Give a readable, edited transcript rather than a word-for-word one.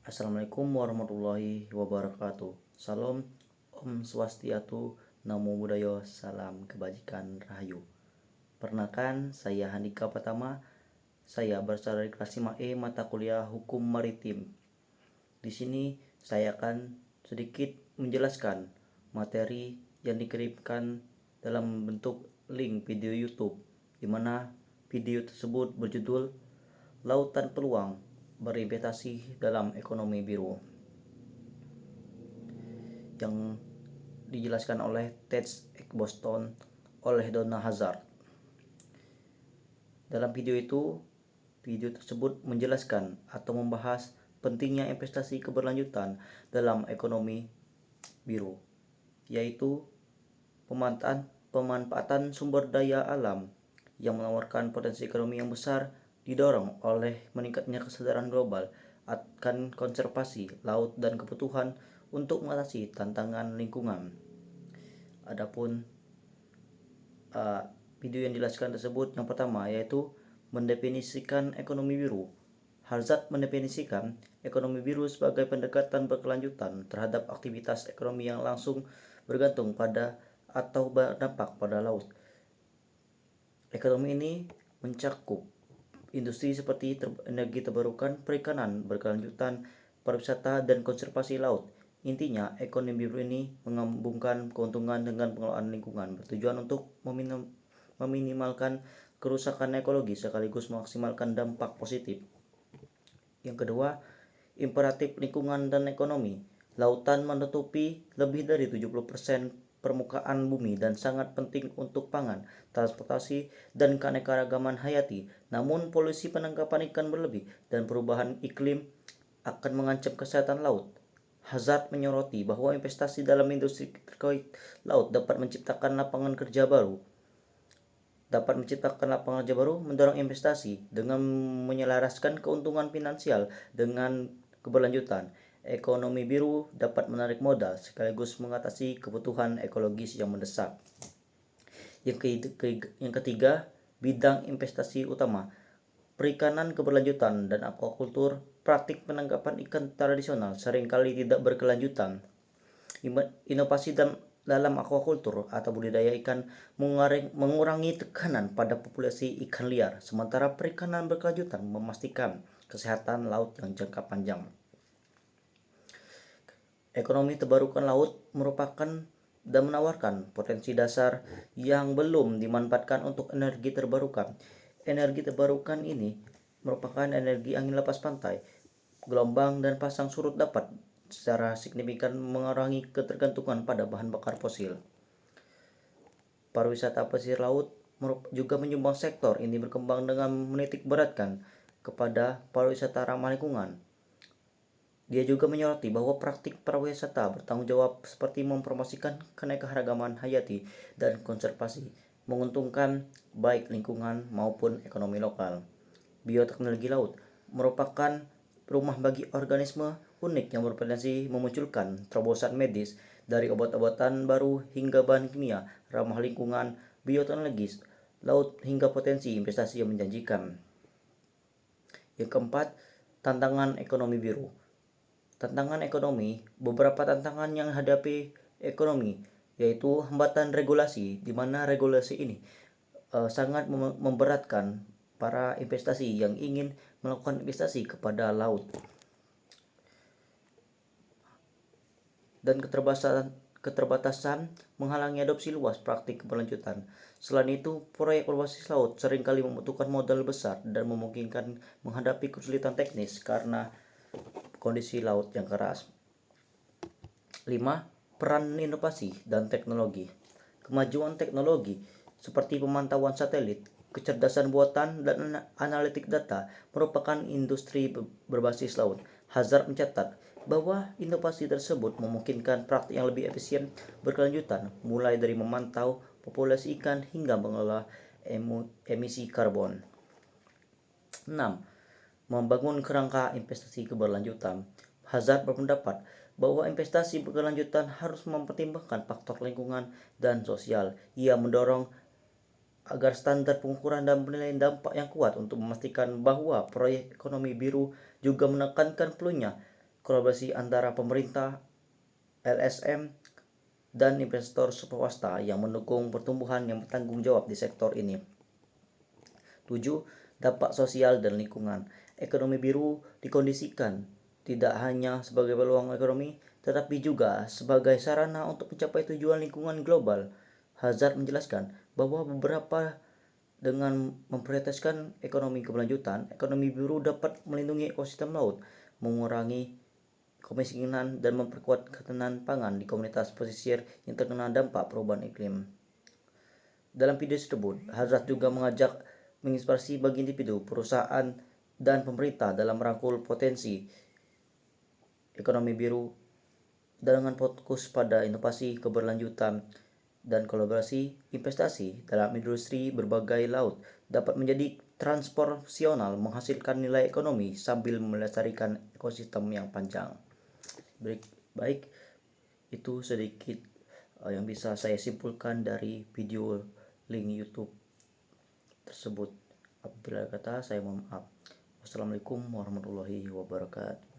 Assalamualaikum warahmatullahi wabarakatuh. Salam, Om Swastiatu, Namo Buddhaya, salam kebajikan rahayu. Perkenalkan, saya Handika Pratama. Saya berasal dari kelas 5E mata kuliah Hukum Maritim. Di sini saya akan sedikit menjelaskan materi yang dikirimkan dalam bentuk link video YouTube, di mana video tersebut berjudul Lautan Peluang Berinvestasi dalam Ekonomi Biru, yang dijelaskan oleh TEDx Boston oleh Donna Hazard. Dalam video tersebut menjelaskan atau membahas pentingnya investasi keberlanjutan dalam ekonomi biru, yaitu pemanfaatan sumber daya alam yang menawarkan potensi ekonomi yang besar didorong oleh meningkatnya kesadaran global akan konservasi laut dan kebutuhan untuk mengatasi tantangan lingkungan. Adapun video yang dijelaskan tersebut, yang pertama yaitu mendefinisikan ekonomi biru. Hazard mendefinisikan ekonomi biru sebagai pendekatan berkelanjutan terhadap aktivitas ekonomi yang langsung bergantung pada atau berdampak pada laut. Ekonomi ini mencakup industri seperti energi terbarukan, perikanan berkelanjutan, pariwisata, dan konservasi laut. Intinya, ekonomi biru ini menggabungkan keuntungan dengan pengelolaan lingkungan, bertujuan untuk meminimalkan kerusakan ekologi sekaligus memaksimalkan dampak positif. Yang kedua, imperatif lingkungan dan ekonomi. Lautan menutupi lebih dari 70% permukaan bumi dan sangat penting untuk pangan, transportasi, dan keanekaragaman hayati. Namun, polusi penangkapan ikan berlebih dan perubahan iklim akan mengancam kesehatan laut. Hazard menyoroti bahwa investasi dalam industri terkait laut dapat menciptakan lapangan kerja baru, mendorong investasi dengan menyelaraskan keuntungan finansial dengan keberlanjutan. Ekonomi biru dapat menarik modal sekaligus mengatasi kebutuhan ekologis yang mendesak. Yang ketiga, bidang investasi utama. Perikanan keberlanjutan dan aquaculture. Praktik penangkapan ikan tradisional seringkali tidak berkelanjutan. Inovasi dalam aquaculture atau budidaya ikan mengurangi tekanan pada populasi ikan liar, sementara perikanan berkelanjutan memastikan kesehatan laut yang jangka panjang. Ekonomi terbarukan laut merupakan dan menawarkan potensi dasar yang belum dimanfaatkan untuk energi terbarukan. Energi terbarukan ini merupakan energi angin lepas pantai, gelombang, dan pasang surut dapat secara signifikan mengurangi ketergantungan pada bahan bakar fosil. Pariwisata pesisir laut juga menyumbang sektor ini berkembang dengan menitik beratkan kepada pariwisata ramah lingkungan. Dia juga menyoroti bahwa praktik pariwisata bertanggung jawab seperti mempromosikan keanekaragaman hayati dan konservasi menguntungkan baik lingkungan maupun ekonomi lokal. Bioteknologi laut merupakan rumah bagi organisme unik yang berpotensi memunculkan terobosan medis, dari obat-obatan baru hingga bahan kimia ramah lingkungan. Bioteknologi laut hingga potensi investasi yang menjanjikan. Yang keempat, tantangan ekonomi biru. Tantangan ekonomi, beberapa tantangan yang dihadapi ekonomi yaitu hambatan regulasi, di mana regulasi ini sangat memberatkan para investasi yang ingin melakukan investasi kepada laut, dan keterbatasan menghalangi adopsi luas praktik keberlanjutan. Selain itu, proyek berbasis laut seringkali membutuhkan modal besar dan memungkinkan menghadapi kesulitan teknis karena kondisi laut yang keras. 5. Peran inovasi dan teknologi. Kemajuan teknologi seperti pemantauan satelit, kecerdasan buatan, dan analitik data merupakan industri berbasis laut. Hazard mencatat bahwa inovasi tersebut memungkinkan praktik yang lebih efisien berkelanjutan, mulai dari memantau populasi ikan hingga mengelola emisi karbon. 6. Membangun kerangka investasi keberlanjutan. Hazard berpendapat bahwa investasi berkelanjutan harus mempertimbangkan faktor lingkungan dan sosial. Ia mendorong agar standar pengukuran dan penilaian dampak yang kuat untuk memastikan bahwa proyek ekonomi biru juga menekankan perlunya kolaborasi antara pemerintah, LSM, dan investor swasta yang mendukung pertumbuhan yang bertanggung jawab di sektor ini. 7. Dampak sosial dan lingkungan. Ekonomi biru dikondisikan tidak hanya sebagai peluang ekonomi, tetapi juga sebagai sarana untuk mencapai tujuan lingkungan global. Hazard menjelaskan bahwa dengan memprioritaskan ekonomi keberlanjutan, ekonomi biru dapat melindungi ekosistem laut, mengurangi kemiskinan, dan memperkuat ketahanan pangan di komunitas pesisir yang terkena dampak perubahan iklim. Dalam video tersebut, Hazard juga mengajak menginspirasi bagi individu, perusahaan, dan pemerintah dalam merangkul potensi ekonomi biru dengan fokus pada inovasi keberlanjutan dan kolaborasi. Investasi dalam industri berbagai laut dapat menjadi transformasional, menghasilkan nilai ekonomi sambil melestarikan ekosistem yang panjang. Baik, itu sedikit yang bisa saya simpulkan dari video link YouTube tersebut. Apabila kata saya mohon maaf. Wassalamualaikum warahmatullahi wabarakatuh.